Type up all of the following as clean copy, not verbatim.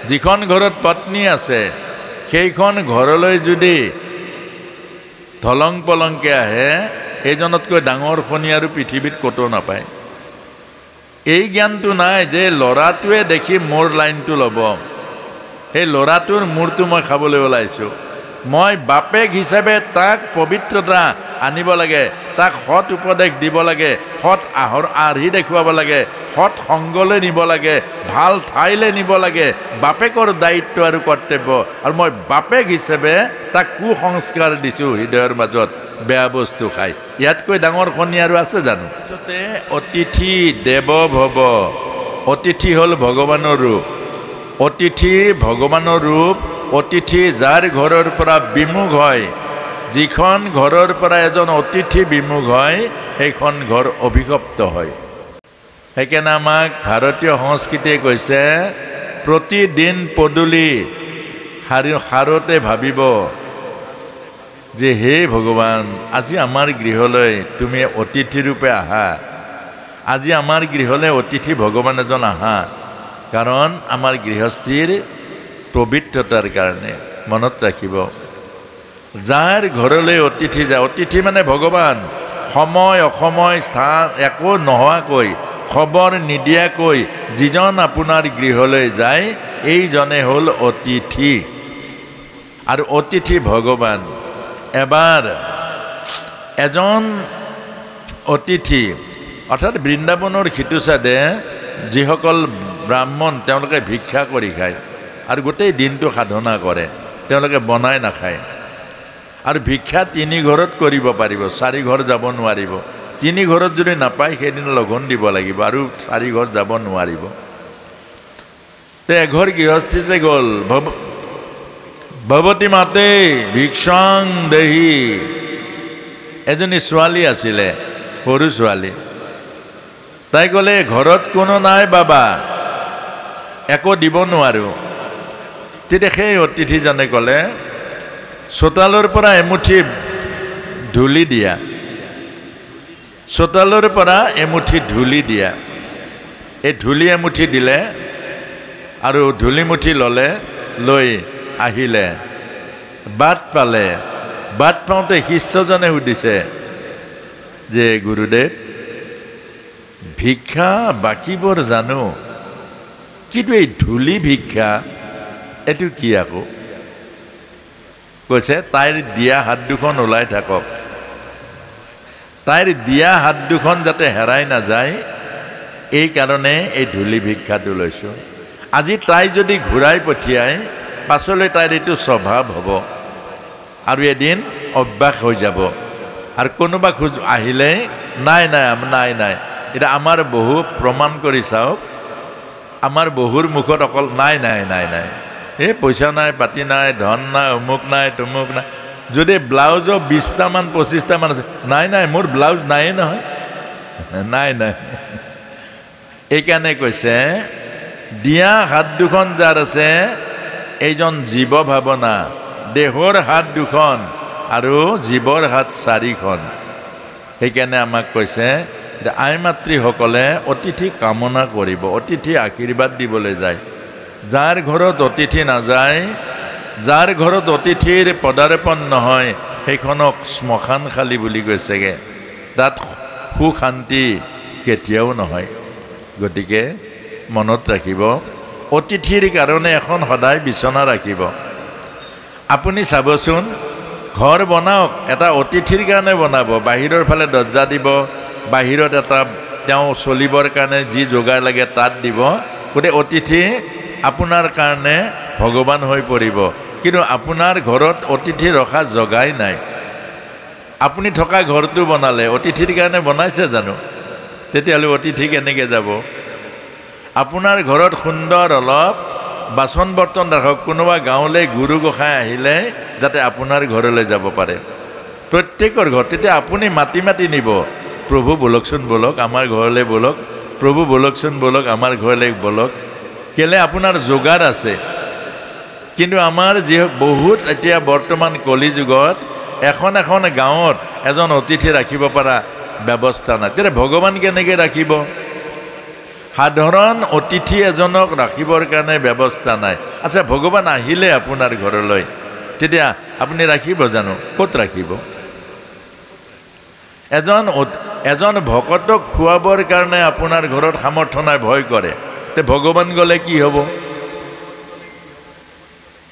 যিখন ঘৰত পত্নী আছে সেইখন ঘৰলৈ যদি ধলং পলংকে আহে সেইজনতকৈ ডাঙৰ শনি আৰু পৃথিৱীত ক'তো নাপায়। এই জ্ঞানটো নাই যে ল'ৰাটোৱে দেখি মোৰ লাইনটো ল'ব, সেই ল'ৰাটোৰ মূৰটো মই খাবলৈ ওলাইছোঁ। মই বাপেক হিচাপে তাক পবিত্ৰতা আনিব লাগে, তাক সৎ উপদেশ দিব লাগে, সৎ আৰ্হি দেখুৱাব লাগে, সৎ সংগলৈ নিব লাগে, ভাল ঠাইলৈ নিব লাগে। বাপেকৰ দায়িত্ব আৰু কৰ্তব্য। আৰু মই বাপেক হিচাপে তাক কুসংস্কাৰ দিছোঁ, হৃদয়ৰ মাজত বেয়া বস্তু খাই। ইয়াতকৈ ডাঙৰ শনি আৰু আছে জানো? তাৰপিছতে অতিথি দেৱ ভৱ। অতিথি হ'ল ভগৱানৰ ৰূপ। অতিথি ভগৱানৰ ৰূপ। অতিথি যাৰ ঘৰৰ পৰা বিমুখ হয়, যিখন ঘৰৰ পৰা এজন অতিথি বিমুখ হয় সেইখন ঘৰ অভিশপ্ত হয়। সেইকাৰণে আমাক ভাৰতীয় সংস্কৃতিয়ে কৈছে প্ৰতিদিন পদূলি সাৰোতে ভাবিব যে হে ভগৱান, আজি আমাৰ গৃহলৈ তুমি অতিথি ৰূপে আহা। আজি আমাৰ গৃহলৈ অতিথি ভগৱান এজন আহা, কাৰণ আমাৰ গৃহস্থীৰ পবিত্ৰতাৰ কাৰণে। মনত ৰাখিব, যাৰ ঘৰলৈ অতিথি যায়, অতিথি মানে ভগৱান। সময় অসময় স্থান একো নোহোৱাকৈ, খবৰ নিদিয়াকৈ যিজন আপোনাৰ গৃহলৈ যায় এইজনে হ'ল অতিথি। আৰু অতিথি ভগৱান। এবাৰ এজন অতিথি, অৰ্থাৎ বৃন্দাবনৰ সিটো চাইডে যিসকল ব্ৰাহ্মণ তেওঁলোকে ভিক্ষা কৰি খায় আৰু গোটেই দিনটো সাধনা কৰে, তেওঁলোকে বনাই নাখায়। আৰু ভিক্ষা 3 ঘৰত কৰিব পাৰিব, 4 ঘৰ যাব নোৱাৰিব। 3 ঘৰত যদি নাপায় সেইদিনা লঘোণ দিব লাগিব, আৰু 4 ঘৰ যাব নোৱাৰিব। তে এঘৰ গৃহস্থিতে গ'ল, ভৱতী মাতে ভিক্ষাং দেহি। এজনী ছোৱালী আছিলে, সৰু ছোৱালী। তাই ক'লে ঘৰত কোনো নাই বাবা, একো দিব নোৱাৰোঁ। তেতিয়া সেই অতিথিজনে ক'লে চোতালৰ পৰা এমুঠি ধূলি দিয়া, চোতালৰ পৰা এমুঠি ধূলি দিয়া। এই ধূলি এমুঠি দিলে আৰু ধূলিমুঠি ল'লে, লৈ আহিলে, বাট পালে। বাট পাওঁতে শিষ্যজনে সুধিছে যে গুৰুদেৱ, ভিক্ষা বাকীবোৰ জানো, কিন্তু এই ধূলি ভিক্ষা এইটো কি আকৌ? কৈছে তাইৰ দিয়া হাত দুখন ওলাই থাকক, তাইৰ দিয়া হাত দুখন যাতে হেৰাই নাযায়, এই কাৰণে এই ধূলি ভিক্ষাটো লৈছোঁ। আজি তাই যদি ঘূৰাই পঠিয়ায় পাছলৈ তাইৰ এইটো স্বভাৱ হ'ব আৰু এদিন অভ্যাস হৈ যাব। আৰু কোনোবা আহিলে নাই নাই নাই নাই, এতিয়া আমাৰ বহু প্ৰমাণ কৰি চাওক, আমাৰ বহুৰ মুখত অকল নাই নাই নাই নাই, এই পইচা নাই, পাতি নাই, ধন নাই, অমুক নাই, তমুক নাই। যদি ব্লাউজো 20টামান 25টামান আছে, নাই নাই মোৰ ব্লাউজ নাইয়ে নহয়, নাই নাই। এইকাৰণে কৈছে দিয়া হাত দুখন যাৰ আছে এইজন জীৱ ভাৱনা, দেহৰ হাত দুখন আৰু জীৱৰ হাত 4খন। সেইকাৰণে আমাক কৈছে আই মাতৃসকলে অতিথি কামনা কৰিব, অতিথি আশীৰ্বাদ দিবলৈ যায়। যাৰ ঘৰত অতিথি নাযায়, যাৰ ঘৰত অতিথিৰ পদাৰ্পণ নহয়, সেইখনক শ্মশান খালী বুলি কৈছেগৈ। তাত সুখ শান্তি কেতিয়াও নহয়। গতিকে মনত ৰাখিব, অতিথিৰ কাৰণে এখন সদায় বিচনা ৰাখিব। আপুনি চাবচোন, ঘৰ বনাওক, এটা অতিথিৰ কাৰণে বনাব, বাহিৰৰ ফালে দৰ্জা দিব, বাহিৰত এটা তেওঁ চলিবৰ কাৰণে যি যোগাৰ লাগে তাত দিব। গতিকে অতিথি আপোনাৰ কাৰণে ভগৱান হৈ পৰিব। কিন্তু আপোনাৰ ঘৰত অতিথি ৰখা জগাই নাই। আপুনি থকা ঘৰটো বনালে অতিথিৰ কাৰণে বনাইছে জানো? তেতিয়াহ'লে অতিথি কেনেকৈ যাব? আপোনাৰ ঘৰত সুন্দৰ অলপ বাচন বৰ্তন ৰাখক, কোনোবা গাঁৱলৈ গুৰু গোসাঁই আহিলে যাতে আপোনাৰ ঘৰলৈ যাব পাৰে, প্ৰত্যেকৰ ঘৰ। তেতিয়া আপুনি মাতি মাতি নিব, প্ৰভু বলকচোন বলক আমাৰ ঘৰলৈ বলক, প্ৰভু বলকচোন বলক আমাৰ ঘৰলৈ বলক। কেলে আপোনাৰ যোগাৰ আছে। কিন্তু আমাৰ যি বহুত এতিয়া বৰ্তমান কলি যুগত এখন এখন গাঁৱত এজন অতিথি ৰাখিব পৰা ব্যৱস্থা নাই। তেতিয়া ভগৱান কেনেকৈ ৰাখিব? সাধাৰণ অতিথি এজনক ৰাখিবৰ কাৰণে ব্যৱস্থা নাই। আচ্ছা, ভগৱান আহিলে আপোনাৰ ঘৰলৈ, তেতিয়া আপুনি ৰাখিব জানো? ক'ত ৰাখিব? এজন ভকতক খুৱাবৰ কাৰণে আপোনাৰ ঘৰত সামৰ্থ্য নাই, ভয় কৰে, তে ভগৱান গ'লে কি হ'ব?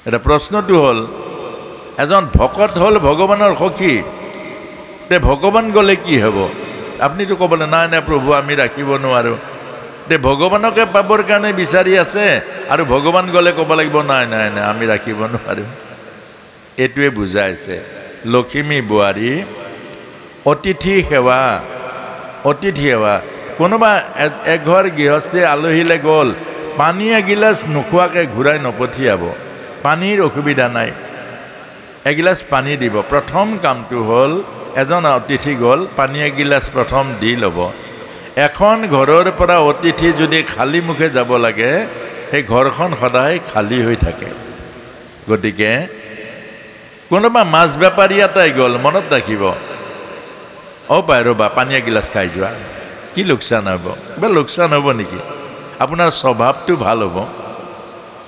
এটা প্ৰশ্নটো হ'ল, এজন ভকত হ'ল ভগৱানৰ সখী, তে ভগৱান গ'লে কি হ'ব? আপুনিতো ক'বলৈ নাই নাই প্ৰভু আমি ৰাখিব নোৱাৰোঁ, তে ভগৱানকে পাবৰ কাৰণে বিচাৰি আছে আৰু ভগৱান গ'লে ক'ব লাগিব নাই নাই নাই আমি ৰাখিব নোৱাৰোঁ। এইটোৱে বুজাইছে লখিমী বোৱাৰী অতিথি সেৱা। অতিথি সেৱা, কোনোবা এঘৰ গৃহস্থী আলহীলৈ গ'ল, পানী এগিলাচ নোখোৱাকৈ ঘূৰাই নপঠিয়াব। পানীৰ অসুবিধা নাই, এগিলাচ পানী দিব। প্ৰথম কামটো হ'ল এজন অতিথি গ'ল, পানী এগিলাচ প্ৰথম দি ল'ব। এখন ঘৰৰ পৰা অতিথি যদি খালী মুখে যাব লাগে, সেই ঘৰখন সদায় খালী হৈ থাকে। গতিকে কোনোবা মাছ বেপাৰী এটাই গ'ল, মনত ৰাখিব, অ' পাই ৰ'বা পানী এগিলাচ খাই যোৱা, কি লোকচান হ'ব? কিবা লোকচান হ'ব নেকি? আপোনাৰ স্বভাৱটো ভাল হ'ব,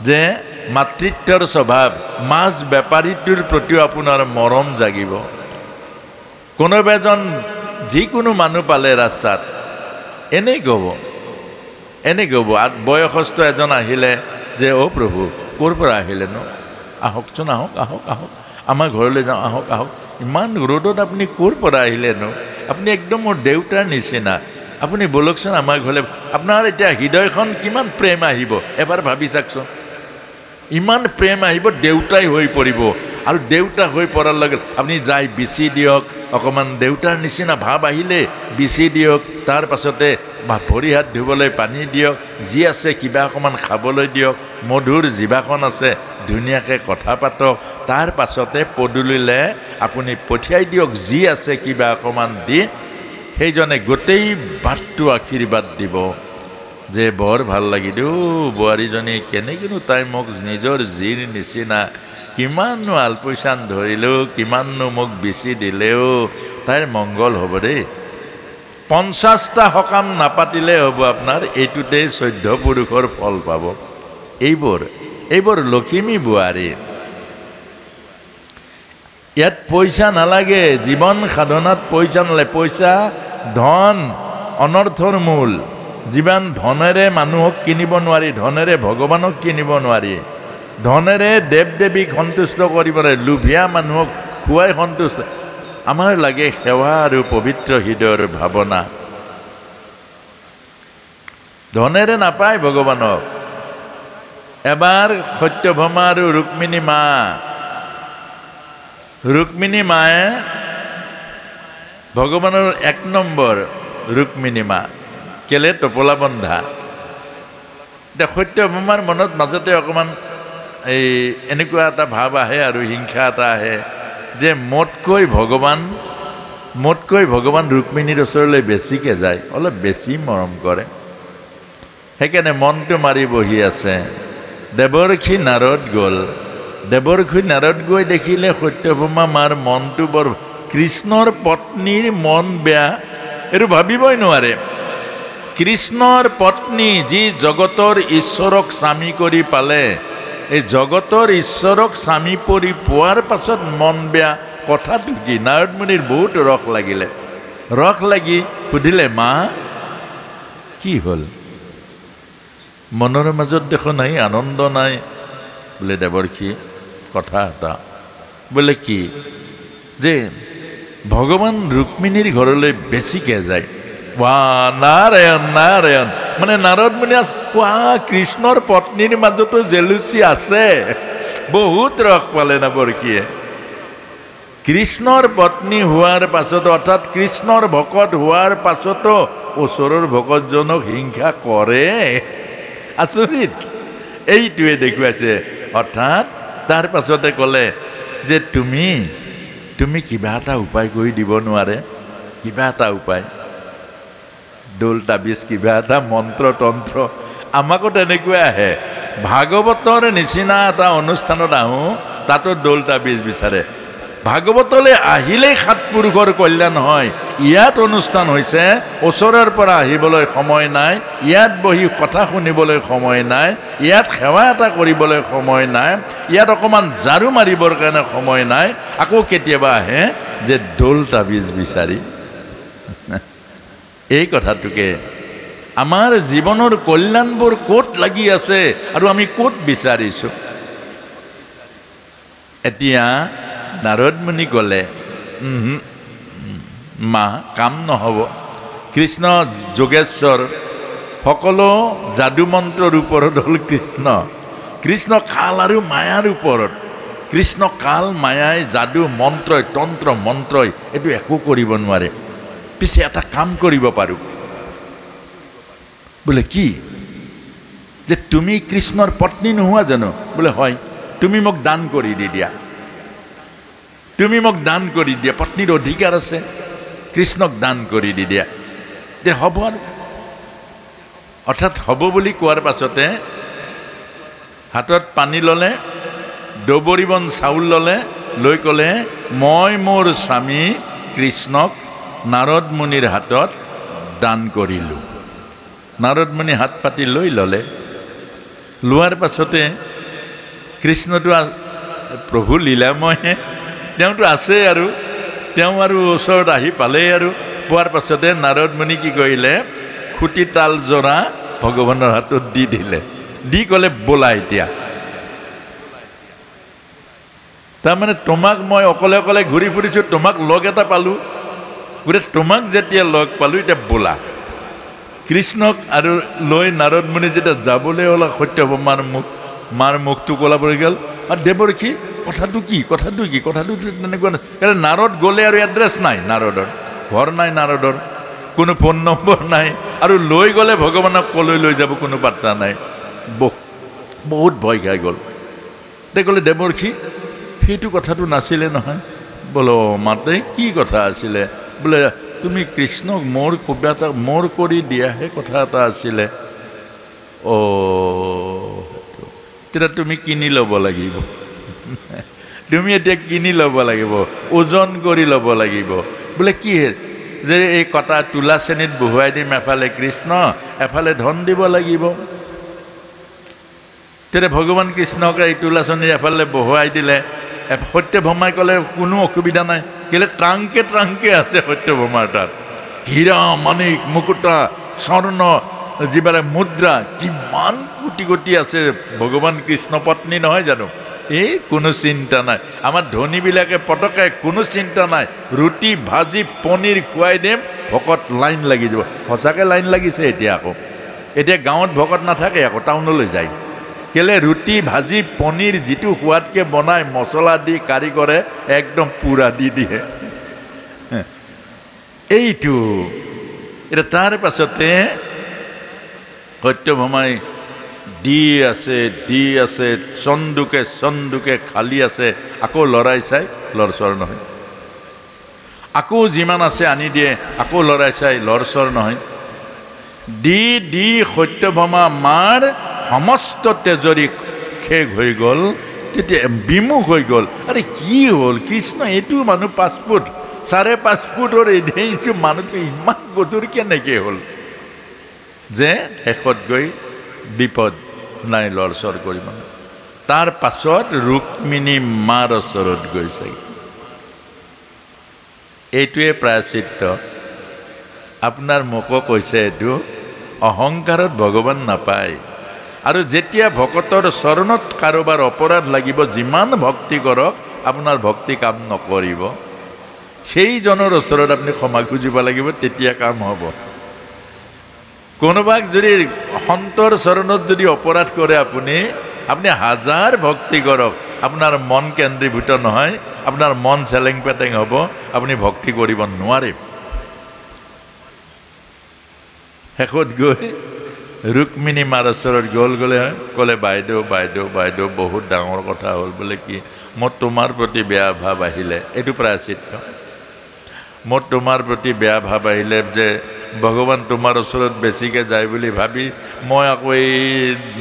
যে মাতৃত্বৰ স্বভাৱ, মাছ বেপাৰীটোৰ প্ৰতিও আপোনাৰ মৰম জাগিব। কোনোবা এজন যিকোনো মানুহ পালে ৰাস্তাত এনেই ক'ব, বয়সস্থ এজন আহিলে যে অ' প্ৰভু ক'ৰ পৰা আহিলেনো? আহকচোন, আহক আহক আহক, আমাৰ ঘৰলৈ যাওঁ, আহক আহক। ইমান ৰ'দত আপুনি ক'ৰ পৰা আহিলেনো? আপুনি একদম মোৰ দেউতাৰ নিচিনা, আপুনি বলকচোন আমাৰ ঘৰলৈ। আপোনাৰ এতিয়া হৃদয়খন কিমান প্ৰেম আহিব এবাৰ ভাবি চাওকচোন। ইমান প্ৰেম আহিব, দেউতাই হৈ পৰিব। আৰু দেউতা হৈ পৰাৰ লগে আপুনি যাই বিচি দিয়ক, অকণমান দেউতাৰ নিচিনা ভাৱ আহিলে বিচি দিয়ক, তাৰ পাছতে ভৰি হাত ধুবলৈ পানী দিয়ক, যি আছে কিবা অকণমান খাবলৈ দিয়ক, মধুৰ জিভাখন আছে ধুনীয়াকৈ কথা পাতক, তাৰ পাছতে পদূলিলে আপুনি পঠিয়াই দিয়ক যি আছে কিবা অকণমান দি, সেইজনে গোটেই বাটটো আশীৰ্বাদ দিব যে বৰ ভাল লাগিল বোৱাৰীজনী, কেনেকৈনো তাই মোক নিজৰ জীৰ নিচিনা, কিমাননো আলপৈচান ধৰিলেও, কিমাননো মোক বিচি দিলেও তাইৰ মংগল হ'ব দেই। 50টা সকাম নাপাতিলে হ'ব আপোনাৰ, এইটোতেই 14 পুৰুষৰ ফল পাব। এইবোৰ লখিমী বোৱাৰী। ইয়াত পইচা নালাগে, জীৱন সাধনাত পইচা নালাগে। পইচা ধন অনৰ্থৰ মূল। যিমান ধনেৰে মানুহক কিনিব নোৱাৰি, ধনেৰে ভগৱানক কিনিব নোৱাৰি, ধনেৰে দেৱ দেৱীক সন্তুষ্ট কৰিব নোৱাৰে, লোভীয়া মানুহক খুৱাই সন্তুষ্ট। আমাৰ লাগে সেৱা আৰু পবিত্ৰ হৃদয়ৰ ভাৱনা। ধনেৰে নাপায় ভগৱানক। এবাৰ সত্যভামা আৰু ৰুক্মিণী মায়ে ভগৱানৰ 1 নম্বৰ ৰুক্মিণী মা, কেলে টোপোলা বন্ধা। এতিয়া সত্যভামাৰ মনত মাজতে অকণমান এনেকুৱা এটা ভাৱ আহে আৰু হিংসা এটা আহে যে মোতকৈ ভগৱান ৰুক্মিণীৰ ওচৰলৈ বেছিকৈ যায়, অলপ বেছি মৰম কৰে। সেইকাৰণে মনটো মাৰি বহি আছে। দেৱৰ্ষি নাৰদ গ'ল, দেৱৰ্ষি নাৰদ গৈ দেখিলে সত্যভামা মাৰ মনটো বৰ, কৃষ্ণৰ পত্নীৰ মন বেয়া, এইটো ভাবিবই নোৱাৰে। কৃষ্ণৰ পত্নী যি জগতৰ ঈশ্বৰক স্বামী কৰি পালে, এই জগতৰ ঈশ্বৰক স্বামী কৰি পোৱাৰ পাছত মন বেয়া, কথাটো কি? নাৰদ মুনিৰ বহুত ৰস লাগিলে। ৰস লাগি সুধিলে, মা কি হ'ল? মনৰ মাজত দেখোন নাই আনন্দ নাই। বোলে দেৱৰ্ষি কথা এটা। বোলে কি? যে ভগৱান ৰুক্মিণীৰ ঘৰলৈ বেছিকৈ যায়। নাৰায়ণ নাৰায়ণ, মানে নাৰদ মুনি কৃষ্ণৰ পত্নীৰ মাজতো জেলুচি আছে। বহুত ৰস পালে দেৱৰ্ষিয়ে। কৃষ্ণৰ পত্নী হোৱাৰ পাছতো, অৰ্থাৎ কৃষ্ণৰ ভকত হোৱাৰ পাছতো ওচৰৰ ভকতজনক হিংসা কৰে। আচৰিত, এইটোৱে দেখুৱাইছে। অৰ্থাৎ তাৰ পাছতে ক'লে যে তুমি কিবা এটা উপায় কৰি দিব নোৱাৰে? কিবা এটা উপায়, দোল তাবিজ, কিবা এটা মন্ত্ৰ তন্ত্ৰ। আমাকো তেনেকৈ আহে। ভাগৱতৰ নিচিনা এটা অনুষ্ঠানত আহোঁ, তাতো দোল তাবিজ বিচাৰে। ভাগৱতলৈ আহিলেই সাত পুৰুষৰ কল্যাণ হয়। ইয়াত অনুষ্ঠান হৈছে, ওচৰৰ পৰা আহিবলৈ সময় নাই, ইয়াত বহি কথা শুনিবলৈ সময় নাই, ইয়াত সেৱা এটা কৰিবলৈ সময় নাই, ইয়াত অকণমান ঝাৰু মাৰিবৰ কাৰণে সময় নাই। আকৌ কেতিয়াবা আহে যে দৌল তাবিজ বিচাৰি। এই কথাটোকে আমাৰ জীৱনৰ কল্যাণবোৰ ক'ত লাগি আছে আৰু আমি ক'ত বিচাৰিছোঁ? এতিয়া নাৰদ মুনি ক'লে মা কাম নহ'ব। কৃষ্ণ যোগেশ্বৰ সকলো যাদু মন্ত্ৰৰ ওপৰত হ'ল কৃষ্ণ। কৃষ্ণ কাল আৰু মায়াৰ ওপৰত। কৃষ্ণ কাল মায়াই যাদু মন্ত্ৰই তন্ত্ৰ মন্ত্ৰই এইটো একো কৰিব নোৱাৰে। পিছে এটা কাম কৰিব পাৰোঁ। বোলে কি? যে তুমি কৃষ্ণৰ পত্নী নোহোৱা জানো? বোলে হয়। তুমি মোক দান কৰি দি দিয়া, তুমি মোক দান কৰি দিয়া, পত্নীৰ অধিকাৰ আছে, কৃষ্ণক দান কৰি দি দিয়া। দে হ'ব আৰু। অৰ্থাৎ হ'ব বুলি কোৱাৰ পাছতে হাতত পানী ল'লে, ডবৰিবন চাউল ল'লে, লৈ ক'লে মই মোৰ স্বামী কৃষ্ণক নাৰদ মুনিৰ হাতত দান কৰিলোঁ। নাৰদ মুনি হাত পাতি লৈ ল'লে। লোৱাৰ পাছতে কৃষ্ণটো প্ৰভু লীলাময়হে, তেওঁতো আছে আৰু তেওঁ আৰু ওচৰত আহি পালেই আৰু। পোৱাৰ পাছতে নাৰদ মুনি কি কৰিলে? খুটি তাল জৰা ভগৱানৰ হাতত দি দিলে, দি ক'লে বোলা এতিয়া। তাৰমানে তোমাক মই অকলে অকলে ঘূৰি ফুৰিছোঁ, তোমাক লগ এটা পালোঁ, গতিকে তোমাক যেতিয়া লগ পালোঁ এতিয়া বোলা। কৃষ্ণক আৰু লৈ নাৰদ মুনি যেতিয়া যাবলৈ হ'ল, সত্যভামাৰ মাৰ মুখটো ক'লা পৰি গ'ল। আৰু দেৱৰ্ষি কথাটো কি? কথাটো কি? কথাটো তেনেকুৱা নাই। কাৰণ নাৰদ গ'লে আৰু এড্ৰেছ নাই, নাৰদৰ ঘৰ নাই, নাৰদৰ কোনো ফোন নম্বৰ নাই, আৰু লৈ গ'লে ভগৱানক ক'লৈ লৈ যাব কোনো পাত্তা নাই। বহুত ভয় খাই গ'ল। তে ক'লে দেৱৰ্ষি সেইটো কথাটো নাছিলে নহয়। বোলো মাতে কি কথা আছিলে? বোলে তুমি কৃষ্ণক মোৰ কিবা এটা মোৰ কৰি দিয়াহে কথা এটা আছিলে। তেতিয়া তুমি কিনি ল'ব লাগিব। তুমি এতিয়া কিনি ল'ব লাগিব, ওজন কৰি ল'ব লাগিব। বোলে কি? যে এই কটা তোলা শ্ৰেণীত বহুৱাই দিম, এফালে কৃষ্ণ এফালে ধন দিব লাগিব। তেতিয়া ভগৱান কৃষ্ণক এই তোলা শ্ৰেণীৰ এফালে বহুৱাই দিলে। সত্যভামাই ক'লে কোনো অসুবিধা নাই, কেলে ট্ৰাংকে ট্ৰাংকে আছে সত্যভামাৰ তাত। হীৰা মাণিক মুকুতা স্বৰ্ণ যিবিলাক মুদ্ৰা কিমান কোটি কোটি আছে। ভগৱান কৃষ্ণ পত্নী নহয় জানো? এই কোনো চিন্তা নাই। আমাৰ ধনীবিলাকে পটকে কোনো চিন্তা নাই, ৰুটি ভাজি পনীৰ খুৱাই দিম, ভকত লাইন লাগি যাব। সঁচাকৈ লাইন লাগিছে এতিয়া। আকৌ এতিয়া গাঁৱত ভকত নাথাকে, আকৌ টাউনলৈ যায়। কেলে ৰুটি ভাজি পনীৰ যিটো সোৱাদকৈ বনায়, মছলা দি কাৰিকৰে একদম পুৰা দি দিয়ে। এইটো এতিয়া তাৰ পাছতে সত্যভামাই দি আছে চন্দুকে খালী আছে। আকৌ লৰাই চাই লৰচৰ নহয়। আকৌ যিমান আছে আনি দিয়ে, আকৌ লৰাই চাই লৰচৰ নহয়। দি সত্যভামা মাৰ সমস্ত তেজৰি শেষ হৈ গ'ল। তেতিয়া বিমুখ হৈ গ'ল। আৰে কি হ'ল? কৃষ্ণ এইটো মানুহ 5 ফুট 5.5 ফুটৰ এইটো মানুহটো ইমান গধুৰ কেনেকৈ হ'ল যে শেষত গৈ বিপদ নাই, লৰচৰ কৰিব। তাৰ পাছত ৰুক্মিণী মাৰ ওচৰত গৈছে। এইটোৱে প্ৰায়শ্চিত্ত। আপোনাৰ মোকো কৈছে এইটো অহংকাৰত ভগৱান নাপায়। আৰু যেতিয়া ভকতৰ চৰণত কাৰোবাৰ অপৰাধ লাগিব, যিমান ভক্তি কৰক আপোনাৰ ভক্তি কাম নকৰিব। সেইজনৰ ওচৰত আপুনি ক্ষমা খুজিব লাগিব, তেতিয়া কাম হ'ব। কোনোবাক যদি সন্তৰ চৰণত যদি অপৰাধ কৰে আপুনি হাজাৰ ভক্তি কৰক, আপোনাৰ মন কেন্দ্ৰীভূত নহয়, আপোনাৰ মন চেলেং পেটেং হ'ব, আপুনি ভক্তি কৰিব নোৱাৰে। শেষত গৈ ৰুক্মিণী মাৰ ওচৰত ক'লে বাইদেউ বহুত ডাঙৰ কথা হ'ল। বোলে কি? মোৰ তোমাৰ প্ৰতি বেয়া ভাৱ আহিলে। এইটো প্ৰায়শ্চিত্ত। মোৰ তোমাৰ প্ৰতি বেয়া ভাৱ আহিলে যে ভগৱান তোমাৰ ওচৰত বেছিকৈ যায় বুলি ভাবি মই আকৌ এই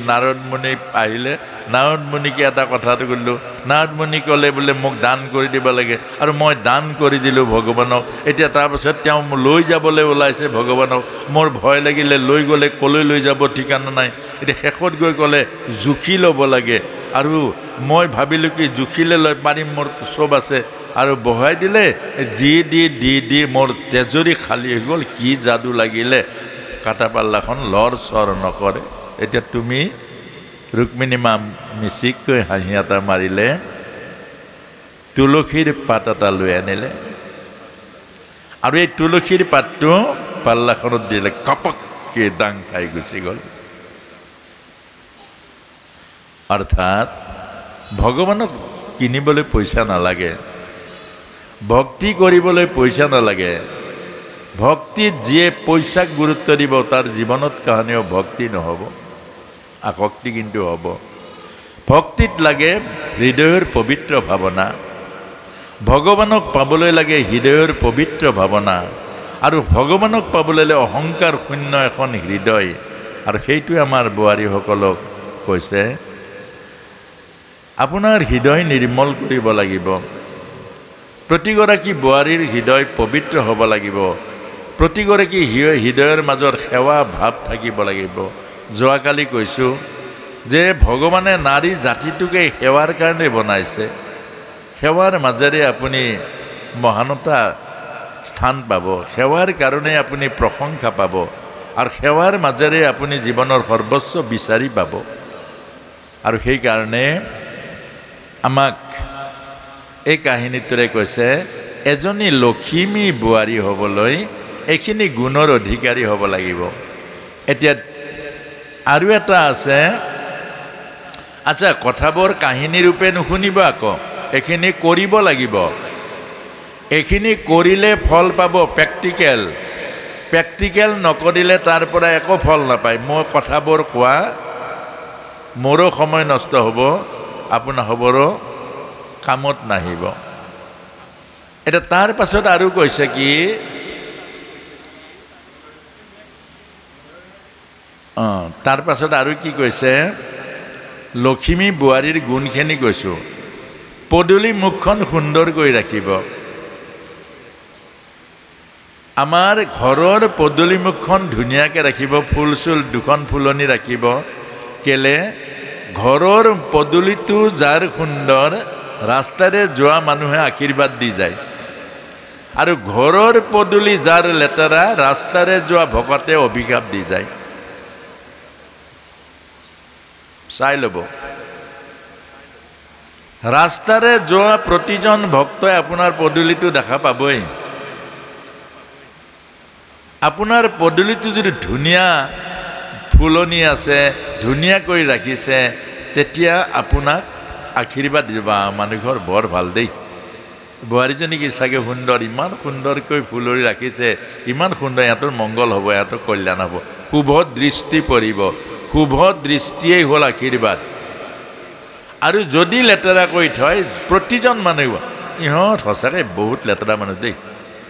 নাৰদ মুনি আহিলে নাৰদ মুনিকে এটা কথাটো ক'লোঁ নাৰদ মুনি ক'লে বোলে মোক দান কৰি দিব লাগে আৰু মই দান কৰি দিলোঁ ভগৱানক এতিয়া তাৰপাছত তেওঁ লৈ যাবলৈ ওলাইছে ভগৱানক মোৰ ভয় লাগিলে লৈ গ'লে ক'লৈ লৈ যাব ঠিকনা নাই এতিয়া শেষত গৈ ক'লে জুখি ল'ব লাগে আৰু মই ভাবিলোঁ কি জুখিলে লৈ পাৰিম মোৰ চব আছে আৰু বহাই দিলে দি মোৰ তেজৰি খালী হৈ গ'ল কি যাদু লাগিলে কাটা পাল্লাখন লৰ চৰ নকৰে এতিয়া তুমি ৰুক্মিণী মা মিচিককৈ হাঁহি এটা মাৰিলে তুলসীৰ পাত এটা লৈ আনিলে আৰু এই তুলসীৰ পাতটো পাল্লাখনত দিলে কপককৈ ডাং খাই গুচি গ'ল অৰ্থাৎ ভগৱানক কিনিবলৈ পইচা নালাগে ভক্তি কৰিবলৈ পইচা নালাগে ভক্তিত যিয়ে পইচাক গুৰুত্ব দিব তাৰ জীৱনত কাহানিও ভক্তি নহ'ব আসক্তি কিন্তু হ'ব ভক্তিত লাগে হৃদয়ৰ পবিত্ৰ ভাৱনা ভগৱানক পাবলৈ লাগে হৃদয়ৰ পবিত্ৰ ভাৱনা আৰু ভগৱানক পাবলৈ অহংকাৰ শূন্য এখন হৃদয় আৰু সেইটোৱে আমাৰ বোৱাৰীসকলক কৈছে আপোনাৰ হৃদয় নিৰ্মল কৰিব লাগিব প্ৰতিগৰাকী বোৱাৰীৰ হৃদয় পবিত্ৰ হ'ব লাগিব প্ৰতিগৰাকী হৃদয়ৰ মাজত সেৱা ভাৱ থাকিব লাগিব যোৱাকালি কৈছোঁ যে ভগৱানে নাৰী জাতিটোকে সেৱাৰ কাৰণে বনাইছে সেৱাৰ মাজেৰে আপুনি মহানতা স্থান পাব সেৱাৰ কাৰণে আপুনি প্ৰশংসা পাব আৰু সেৱাৰ মাজেৰে আপুনি জীৱনৰ সৰ্বস্ব বিচাৰি পাব আৰু সেইকাৰণে আমাক এই কাহিনীটোৰে কৈছে এজনী লখিমী বোৱাৰী হ'বলৈ এইখিনি গুণৰ অধিকাৰী হ'ব লাগিব এতিয়া আৰু এটা আছে আচ্ছা কথাবোৰ কাহিনী ৰূপে নুশুনিব আকৌ এইখিনি কৰিব লাগিব এইখিনি কৰিলে ফল পাব প্ৰেক্টিকেল নকৰিলে তাৰ পৰা একো ফল নাপায় মই কথাবোৰ কোৱা মোৰো সময় নষ্ট হ'ব আপোনাৰ হ'বৰো কামত নাহিব এটা তাৰ পাছত আৰু কৈছে কি তাৰ পাছত আৰু কি কৈছে লখিমী বোৱাৰীৰ গুণখিনি কৈছোঁ পদূলি মুখখন সুন্দৰ কৰি ৰাখিব আমাৰ ঘৰৰ পদূলি মুখখন ধুনীয়াকৈ ৰাখিব ফুল চুল দুখন ফুলনি ৰাখিব কেলে ঘৰৰ পদূলিটো যাৰ সুন্দৰ ৰাস্তাৰে যোৱা মানুহে আশীৰ্বাদ দি যায় আৰু ঘৰৰ পদূলি যাৰ লেতেৰা ৰাস্তাৰে যোৱা ভকতে অভিশাপ দি যায় চাই ল'ব ৰাস্তাৰে যোৱা প্ৰতিজন ভক্তই আপোনাৰ পদূলিটো দেখা পাবই আপোনাৰ পদূলিটো যদি ধুনীয়া ফুলনি আছে ধুনীয়াকৈ ৰাখিছে তেতিয়া আপোনাক আশীৰ্বাদ দিব মানুহঘৰ বৰ ভাল দেই বোৱাৰীজনী কি চাগে সুন্দৰ ইমান সুন্দৰকৈ ফুলনি ৰাখিছে ইমান সুন্দৰ ইহঁতৰ মংগল হ'ব ইহঁতৰ কল্যাণ হ'ব শুভ দৃষ্টি পৰিব শুভ দৃষ্টিয়েই হ'ল আশীৰ্বাদ আৰু যদি লেতেৰা কৰি থয় প্ৰতিজন মানুহ ইহঁত সঁচাকৈ বহুত লেতেৰা মানুহ দেই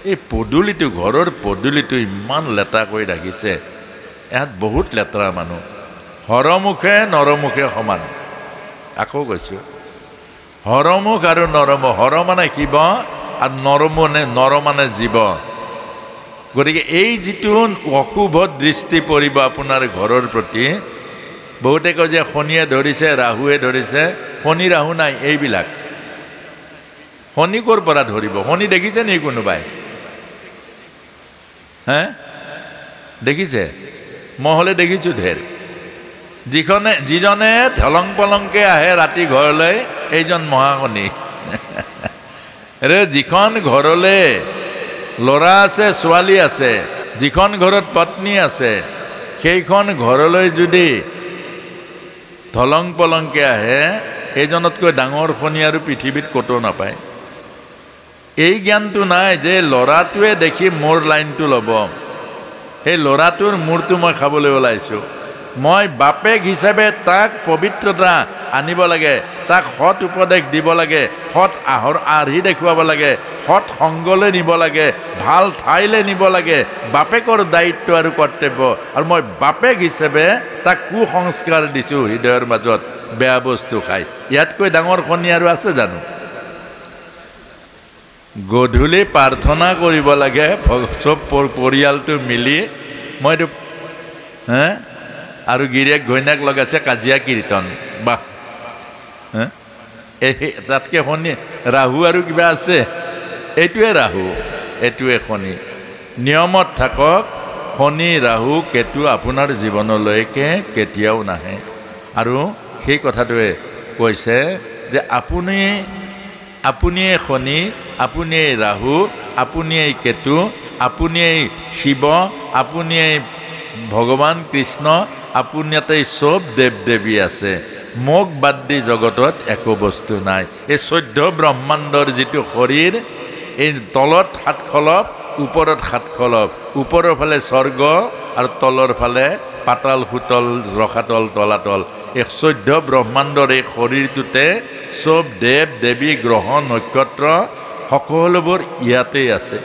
এই পদূলিটো ঘৰৰ পদূলিটো ইমান লেতেৰা কৰি ৰাখিছে ইয়াত বহুত লেতেৰা মানুহ হৰমুখে নৰমুখে সমান আকৌ কৈছোঁ হৰমুখ আৰু নৰমুখ হৰ মানে শিৱ আৰু নৰ মানে জীৱ গতিকে এই যিটো অশুভ দৃষ্টি পৰিব আপোনাৰ ঘৰৰ প্ৰতি বহুতে কয় যে শনিয়ে ধৰিছে ৰাহুৱে ধৰিছে শনি ৰাহু নাই এইবিলাক শনি ক'ৰ পৰা ধৰিব শনি দেখিছে নেকি কোনোবাই হে দেখিছে মই হ'লে দেখিছোঁ ঢেৰ যিজনে ধলং পলংকৈ আহে ৰাতি ঘৰলৈ এইজন মহাশনি যিখন ঘৰলৈ ল'ৰা আছে ছোৱালী আছে যিখন ঘৰত পত্নী আছে সেইখন ঘৰলৈ যদি ধলং পলংকৈ আহে সেইজনতকৈ ডাঙৰ শনি আৰু পৃথিৱীত ক'তো নাপায় এই জ্ঞানটো নাই যে ল'ৰাটোৱে দেখি মোৰ লাইনটো ল'ব সেই ল'ৰাটোৰ মূৰটো মই খাবলৈ ওলাইছোঁ মই বাপেক হিচাপে তাক পবিত্ৰতা আনিব লাগে, তাক সৎ উপদেশ দিব লাগে, সৎ আৰ্হি দেখুৱাব লাগে, সৎ সংগলৈ নিব লাগে, ভাল ঠাইলৈ নিব লাগে। বাপেকৰ দায়িত্ব আৰু কৰ্তব্য। আৰু মই বাপেক হিচাপে তাক কুসংস্কাৰ দিছোঁ হৃদয়ৰ মাজত বেয়া বস্তু খাই। ইয়াতকৈ ডাঙৰ খনি আৰু আছে জানো? গধূলি প্ৰাৰ্থনা কৰিব লাগে চব পৰিয়ালটো মিলি। মইতো আৰু গিৰিয়েক ঘৈণীয়েক লগাইছে কাজিয়া কীৰ্তন। বাহ, তাতকৈ শনি ৰাহু আৰু কিবা আছে? এইটোৱে ৰাহু, এইটোৱে শনি। নিয়মত থাকক। শনি ৰাহু কেতু আপোনাৰ জীৱনলৈকে কেতিয়াও নাহে। আৰু সেই কথাটোৱে কৈছে যে আপুনিয়ে শনি, আপুনিয়ে ৰাহু, আপুনিয়ে কেতু, আপুনিয়ে শিৱ, আপুনিয়ে ভগৱান কৃষ্ণ, আপোনাতেই চব দেৱ দেৱী আছে। মোক বাদ দি জগতত একো বস্তু নাই। এই 14 ব্ৰহ্মাণ্ডৰ যিটো শৰীৰ, এই তলত 7 খলপ, ওপৰত 7 খলপ, ওপৰৰ ফালে স্বৰ্গ আৰু তলৰ ফালে পাতাল, সুতল, ৰসাতল, তলাতল। এই 14 ব্ৰহ্মাণ্ডৰ এই শৰীৰটোতে চব দেৱ দেৱী, গ্ৰহ নক্ষত্ৰ সকলোবোৰ ইয়াতেই আছে।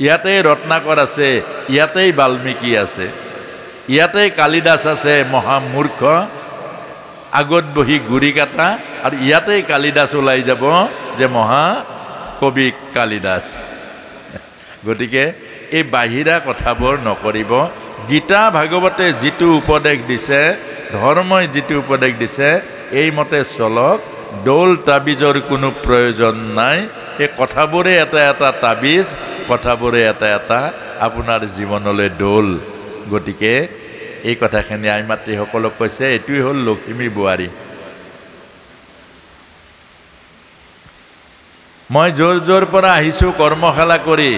ইয়াতেই ৰত্নাকৰ আছে, ইয়াতেই বাল্মীকি আছে, ইয়াতেই কালিদাস আছে মহামূৰ্খ, আগত বহি গুৰি কাটা। আৰু ইয়াতেই কালিদাস ওলাই যাব যে মহাকবি কালিদাস। গতিকে এই বাহিৰা কথাবোৰ নকৰিব। গীতা ভাগৱতে যিটো উপদেশ দিছে, ধৰ্মই যিটো উপদেশ দিছে, এইমতে চলক। দৌল তাবিজৰ কোনো প্ৰয়োজন নাই। এই কথাবোৰে এটা এটা তাবিজ, কথাবোৰে এটা এটা আপোনাৰ জীৱনলৈ দৌল। গতিকে এই কথাখিনি আই মাতৃসকলক কৈছে। এইটোৱে হ'ল লখিমী বোৱাৰী। মই য'ৰ পৰা আহিছোঁ কৰ্মশালা কৰি,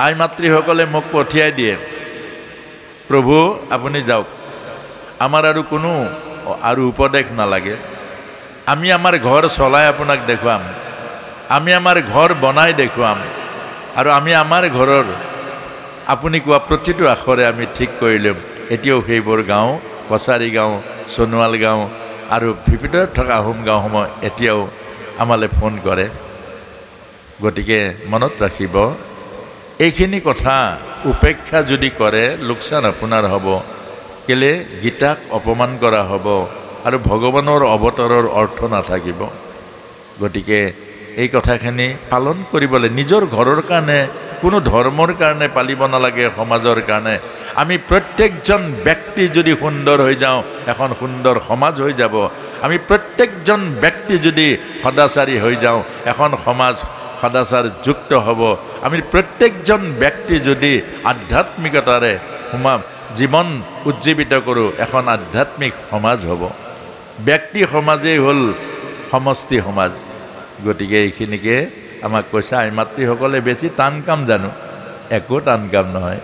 আই মাতৃসকলে মোক পঠিয়াই দিয়ে, প্ৰভু আপুনি যাওক, আমাৰ আৰু কোনো আৰু উপদেশ নালাগে। আমি আমাৰ ঘৰ চলাই আপোনাক দেখুৱাম, আমি আমাৰ ঘৰ বনাই দেখুৱাম, আৰু আমি আমাৰ ঘৰৰ আপুনি কোৱা প্ৰতিটো আখৰে আমি ঠিক কৰি ল'ম। এতিয়াও সেইবোৰ গাঁও, কছাৰী গাঁও, সোণোৱাল গাঁও আৰু ভিতৰত থকা আহোম গাঁওসমূহ এতিয়াও আমালৈ ফোন কৰে। গতিকে মনত ৰাখিব, এইখিনি কথা উপেক্ষা যদি কৰে লোকচান আপোনাৰ হ'ব। কেলে? গীতাক অপমান কৰা হ'ব আৰু ভগৱানৰ অৱতাৰৰ অৰ্থ নাথাকিব। গতিকে এই কথাখিনি পালন কৰিবলৈ নিজৰ ঘৰৰ কাৰণে, কোনো ধৰ্মৰ কাৰণে পালিব নালাগে, সমাজৰ কাৰণে। আমি প্ৰত্যেকজন ব্যক্তি যদি সুন্দৰ হৈ যাওঁ, এখন সুন্দৰ সমাজ হৈ যাব। আমি প্ৰত্যেকজন ব্যক্তি যদি সদাচাৰী হৈ যাওঁ, এখন সমাজ সদাচাৰযুক্ত হ'ব। আমি প্ৰত্যেকজন ব্যক্তি যদি আধ্যাত্মিকতাৰে জীৱন উজ্জীৱিত কৰোঁ, এখন আধ্যাত্মিক সমাজ হ'ব। ব্যক্তি সমাজেই হ'ল সমষ্টি সমাজ। গতিকে এইখিনিকে আমাক কৈছে আই মাতৃসকলে। বেছি টান কাম জানো? একো টান কাম নহয়।